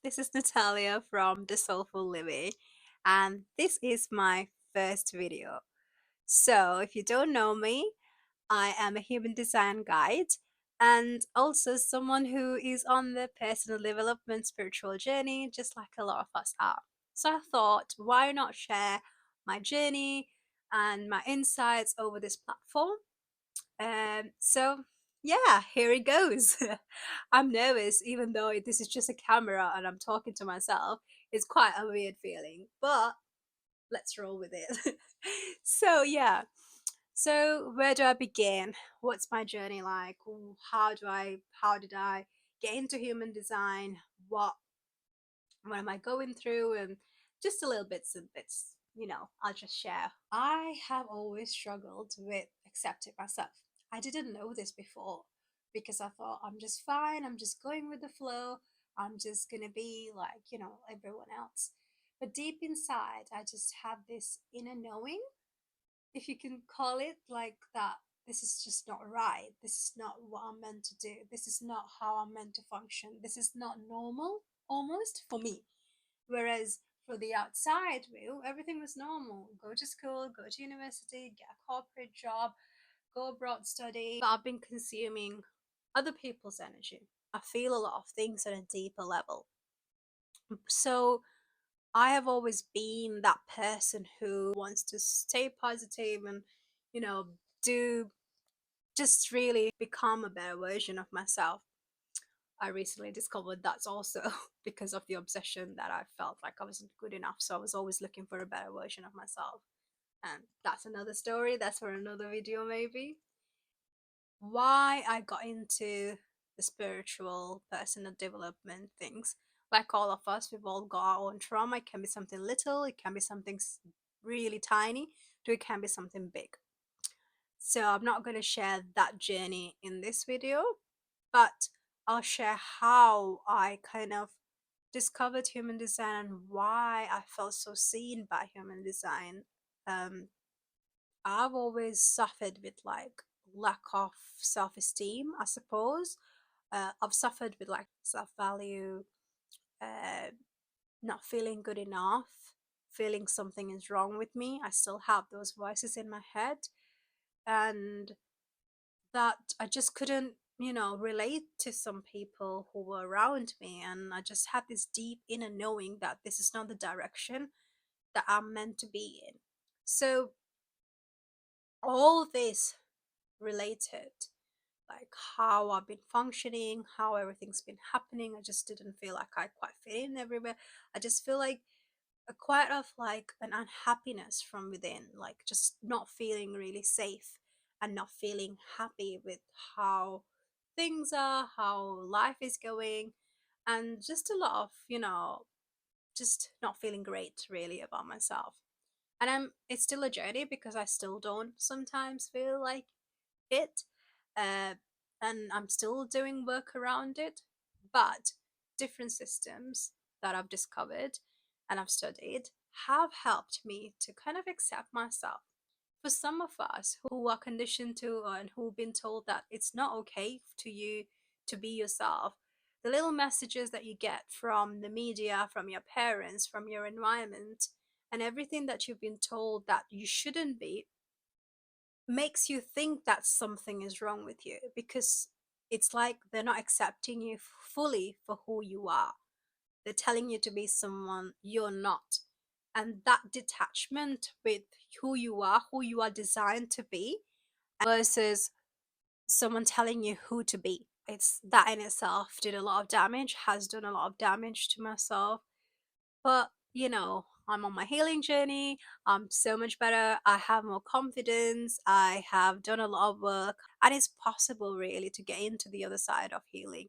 This is Natalia from The Soulful Living, and this is my first video. So, if you don't know me, I am a human design guide and also someone who is on the personal development spiritual journey, just like a lot of us are. So, I thought, why not share my journey and my insights over this platform? So yeah, here it goes. I'm nervous, even though this is just a camera and I'm talking to myself. It's quite a weird feeling, but let's roll with it. So yeah, so where do I begin? What's my journey like? How did I get into human design? What am I going through? And just a little bits and bits. I'll just share. I have always struggled with accepting myself. I didn't know this before because I thought I'm just fine, I'm just going with the flow, I'm just gonna be like, everyone else. But deep inside, I just have this inner knowing, if you can call it like that. This is just not right. This is not what I'm meant to do. This is not how I'm meant to function. This is not normal, almost for me. Whereas for the outside view, everything was normal. Go to school, go to university, get a corporate job, go abroad, study. But I've been consuming other people's energy. I feel a lot of things on a deeper level. So I have always been that person who wants to stay positive and, you know, do just really become a better version of myself. I recently discovered that's also because of the obsession that I felt like I wasn't good enough. So I was always looking for a better version of myself. And that's another story. That's for another video, maybe. Why I got into the spiritual personal development things. Like all of us, we've all got our own trauma. It can be something little, it can be something really tiny, to it can be something big. So I'm not going to share that journey in this video, but I'll share how I kind of discovered human design and why I felt so seen by human design. Um, I've always suffered with like lack of self-esteem, I suppose. I've suffered with like self-value, uh, not feeling good enough, feeling something is wrong with me. I still have those voices in my head, and that I just couldn't, relate to some people who were around me. And I just had this deep inner knowing that this is not the direction that I'm meant to be in. So, all this related, like how I've been functioning, how everything's been happening. I just didn't feel like I quite fit in everywhere. I just feel like a quite of like an unhappiness from within, like just not feeling really safe and not feeling happy with how things are, how life is going, and just a lot of, just not feeling great really about myself. And it's still a journey because I still don't sometimes feel like it. Uh, and I'm still doing work around it, but different systems that I've discovered and I've studied have helped me to kind of accept myself. For some of us who are conditioned to and who've been told that it's not okay to you to be yourself, the little messages that you get from the media, from your parents, from your environment, and everything that you've been told that you shouldn't be, makes you think that something is wrong with you, because it's like they're not accepting you fully for who you are. They're telling you to be someone you're not. And that detachment with who you are designed to be, versus someone telling you who to be, it's that in itself did a lot of damage, has done a lot of damage to myself. But, I'm on my healing journey. I'm so much better. I have more confidence. I have done a lot of work, and it's possible really to get into the other side of healing.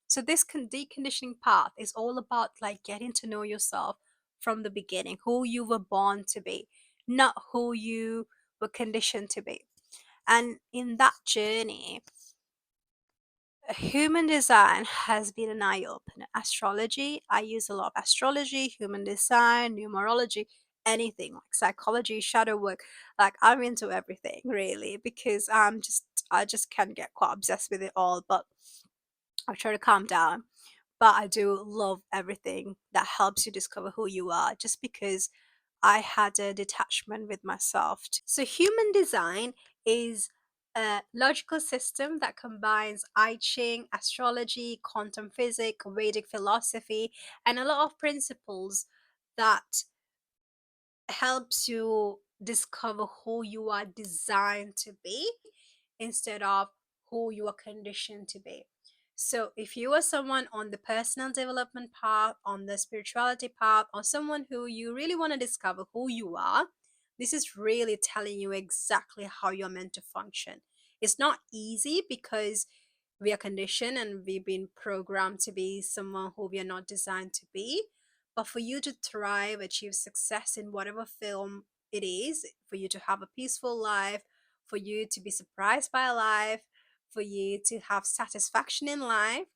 So, this deconditioning path is all about like getting to know yourself from the beginning, who you were born to be, not who you were conditioned to be. And in that journey, human design has been an eye opener. Astrology, I use a lot of astrology, human design, numerology, anything like psychology, shadow work. Like I'm into everything really, because I just can get quite obsessed with it all, but I try to calm down. but I do love everything that helps you discover who you are, just because I had a detachment with myself. So, human design is a logical system that combines I Ching, astrology, quantum physics, Vedic philosophy, and a lot of principles that helps you discover who you are designed to be instead of who you are conditioned to be. So, if you are someone on the personal development path, on the spirituality path, or someone who you really want to discover who you are, this is really telling you exactly how you're meant to function. It's not easy because we are conditioned and we've been programmed to be someone who we are not designed to be. But for you to thrive, achieve success in whatever film it is, for you to have a peaceful life, for you to be surprised by life, for you to have satisfaction in life,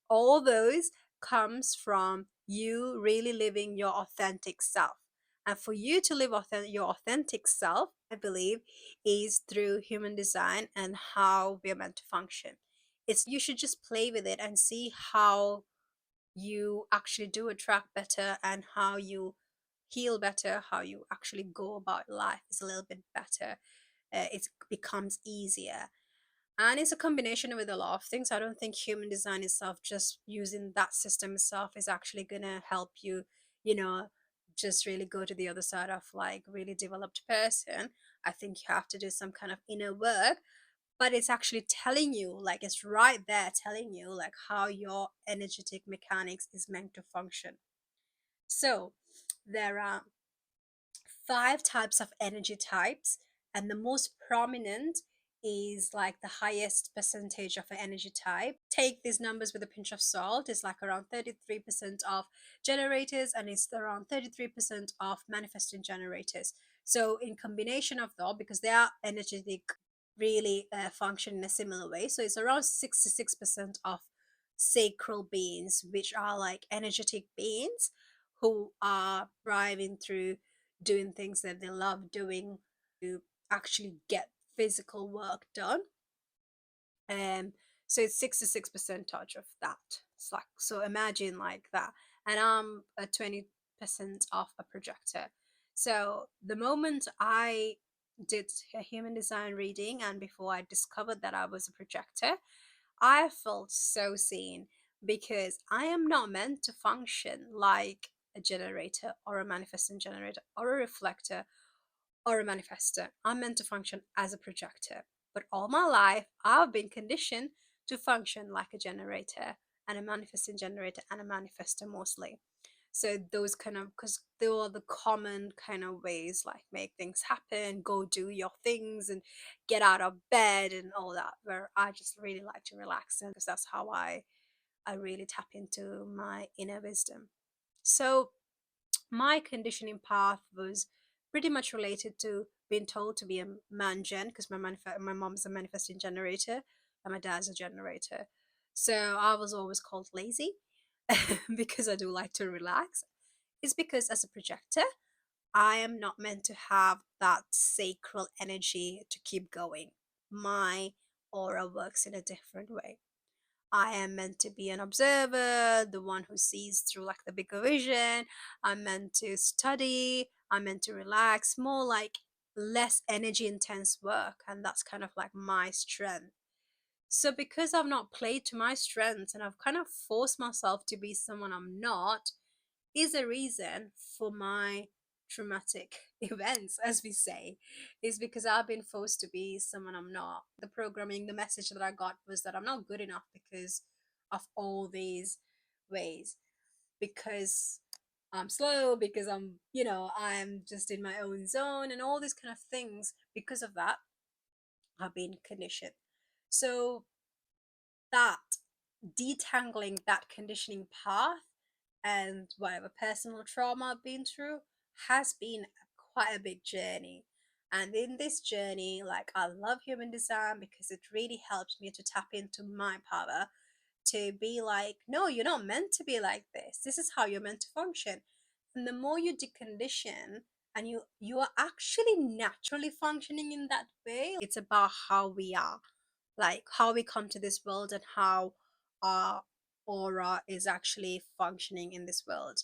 all those comes from you really living your authentic self. And for you to live your authentic self, I believe, is through human design and how we're meant to function. It's you should just play with it and see how you actually do attract better, and how you heal better, how you actually go about life is a little bit better. It becomes easier, and it's a combination with a lot of things. I don't think human design itself, just using that system itself, is actually gonna help you, you know just really go to the other side of like really developed person. I think you have to do some kind of inner work, but it's actually telling you, like it's right there telling you like how your energetic mechanics is meant to function. So there are 5 types of energy types, and the most prominent is like the highest percentage of an energy type. Take these numbers with a pinch of salt. It's like around 33% of generators, and it's around 33% of manifesting generators. So in combination of that, because they are energetic, really function in a similar way, so it's around 66% of sacral beings, which are like energetic beings who are thriving through doing things that they love doing to actually get physical work done. Um, so it's 66% touch of that. It's like, so imagine like that. And I'm a 20% of a projector. So the moment I did a human design reading, and before I discovered that I was a projector, I felt so seen, because I am not meant to function like a generator or a manifesting generator or a reflector or a manifester. I'm meant to function as a projector. But all my life, I've been conditioned to function like a generator and a manifesting generator and a manifester mostly. So those kind of, because they are the common kind of ways, like make things happen, go do your things and get out of bed and all that, where I just really like to relax, and because that's how I really tap into my inner wisdom. So my conditioning path was pretty much related to being told to be a man gen, because my mom's a manifesting generator and my dad's a generator. So I was always called lazy because I do like to relax. It's because as a projector, I am not meant to have that sacral energy to keep going. My aura works in a different way. I am meant to be an observer, the one who sees through like the bigger vision. I'm meant to study. I'm meant to relax, more like less energy intense work. And that's kind of like my strength. So, because I've not played to my strengths and I've kind of forced myself to be someone I'm not, is a reason for my traumatic events, as we say, is because I've been forced to be someone I'm not. The programming, the message that I got was that I'm not good enough because of all these ways, because I'm slow, because I'm just in my own zone, and all these kind of things. Because of that, I've been conditioned. So, that detangling that conditioning path and whatever personal trauma I've been through has been quite a big journey. And in this journey, like I love human design because it really helps me to tap into my power, to be like, no, you're not meant to be like this. This is how you're meant to function. And the more you decondition and you are actually naturally functioning in that way, it's about how we are, like how we come to this world and how our aura is actually functioning in this world.